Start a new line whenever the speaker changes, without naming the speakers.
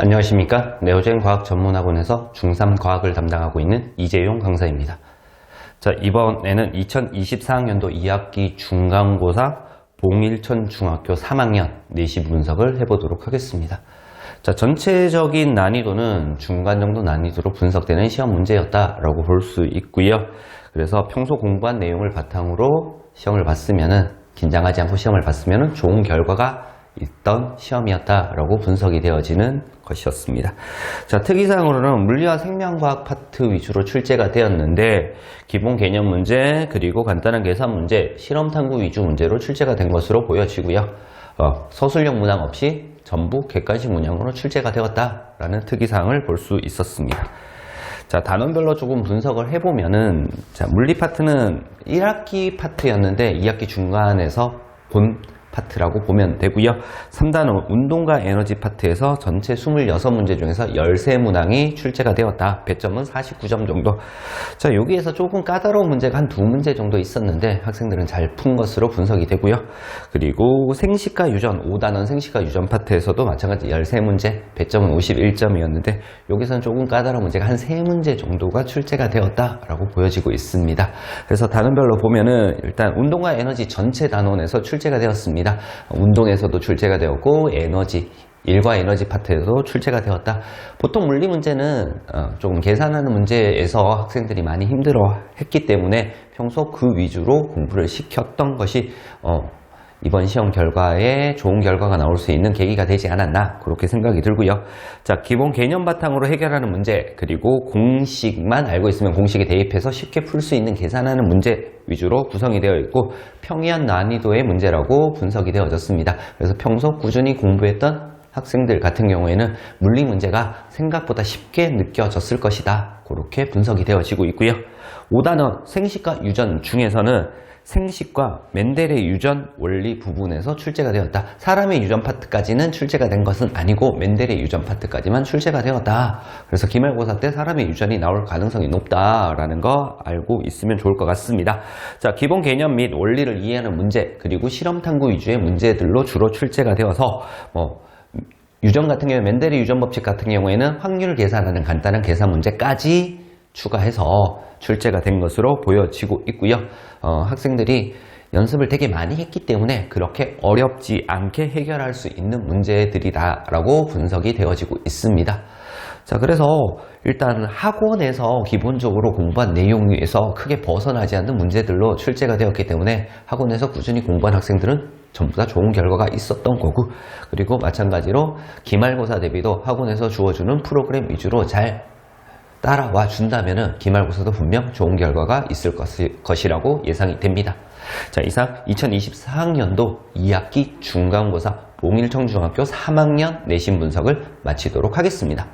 안녕하십니까. 네오젠 과학전문학원에서 중3 과학을 담당하고 있는 이재용 강사입니다. 자, 이번에는 2024학년도 2학기 중간고사 봉일천 중학교 3학년 내신 분석을 해보도록 하겠습니다. 자, 전체적인 난이도는 중간 정도 난이도로 분석되는 시험 문제였다라고 볼 수 있고요. 그래서 평소 공부한 내용을 바탕으로 시험을 봤으면은, 긴장하지 않고 시험을 봤으면은 좋은 결과가 있던 시험이었다라고 분석이 되어지는 것이었습니다. 자, 특이사항으로는 물리와 생명과학 파트 위주로 출제가 되었는데, 기본 개념 문제, 그리고 간단한 계산 문제, 실험 탐구 위주 문제로 출제가 된 것으로 보여지고요. 서술형 문항 없이 전부 객관식 문항으로 출제가 되었다라는 특이사항을 볼 수 있었습니다. 자, 단원별로 조금 분석을 해보면은, 자, 물리 파트는 1학기 파트였는데 2학기 중간에서 본 파트라고 보면 되고요. 3단원 운동과 에너지 파트에서 전체 26문제 중에서 13문항이 출제가 되었다. 배점은 49점 정도. 자, 여기에서 조금 까다로운 문제가 한 2문제 정도 있었는데 학생들은 잘 푼 것으로 분석이 되고요. 그리고 생식과 유전, 5단원 생식과 유전 파트에서도 마찬가지 13문제, 배점은 51점이었는데 여기서는 조금 까다로운 문제가 한 3문제 정도가 출제가 되었다라고 보여지고 있습니다. 그래서 단원별로 보면은 일단 운동과 에너지 전체 단원에서 출제가 되었습니다. 운동에서도 출제가 되었고 에너지, 일과 에너지 파트에도 출제가 되었다. 보통 물리 문제는 조금 계산하는 문제에서 학생들이 많이 힘들어 했기 때문에 평소 그 위주로 공부를 시켰던 것이 이번 시험 결과에 좋은 결과가 나올 수 있는 계기가 되지 않았나, 그렇게 생각이 들고요. 자, 기본 개념 바탕으로 해결하는 문제, 그리고 공식만 알고 있으면 공식에 대입해서 쉽게 풀 수 있는 계산하는 문제 위주로 구성이 되어 있고, 평이한 난이도의 문제라고 분석이 되어졌습니다. 그래서 평소 꾸준히 공부했던 학생들 같은 경우에는 물리 문제가 생각보다 쉽게 느껴졌을 것이다, 그렇게 분석이 되어지고 있고요. 5단원 생식과 유전 중에서는 생식과 멘델의 유전 원리 부분에서 출제가 되었다. 사람의 유전 파트까지는 출제가 된 것은 아니고 멘델의 유전 파트까지만 출제가 되었다. 그래서 기말고사 때 사람의 유전이 나올 가능성이 높다라는 거 알고 있으면 좋을 것 같습니다. 자, 기본 개념 및 원리를 이해하는 문제, 그리고 실험 탐구 위주의 문제들로 주로 출제가 되어서 유전 같은 경우에 멘델의 유전 법칙 같은 경우에는 확률 계산하는 간단한 계산 문제까지 추가해서 출제가 된 것으로 보여지고 있고요. 학생들이 연습을 되게 많이 했기 때문에 그렇게 어렵지 않게 해결할 수 있는 문제들이다라고 분석이 되어지고 있습니다. 자, 그래서 일단 학원에서 기본적으로 공부한 내용에서 크게 벗어나지 않는 문제들로 출제가 되었기 때문에 학원에서 꾸준히 공부한 학생들은 전부 다 좋은 결과가 있었던 거고, 그리고 마찬가지로 기말고사 대비도 학원에서 주어주는 프로그램 위주로 잘 따라와 준다면은 기말고사도 분명 좋은 결과가 있을 것이라고 예상이 됩니다. 자, 이상 2024학년도 2학기 중간고사 봉일청 중학교 3학년 내신 분석을 마치도록 하겠습니다.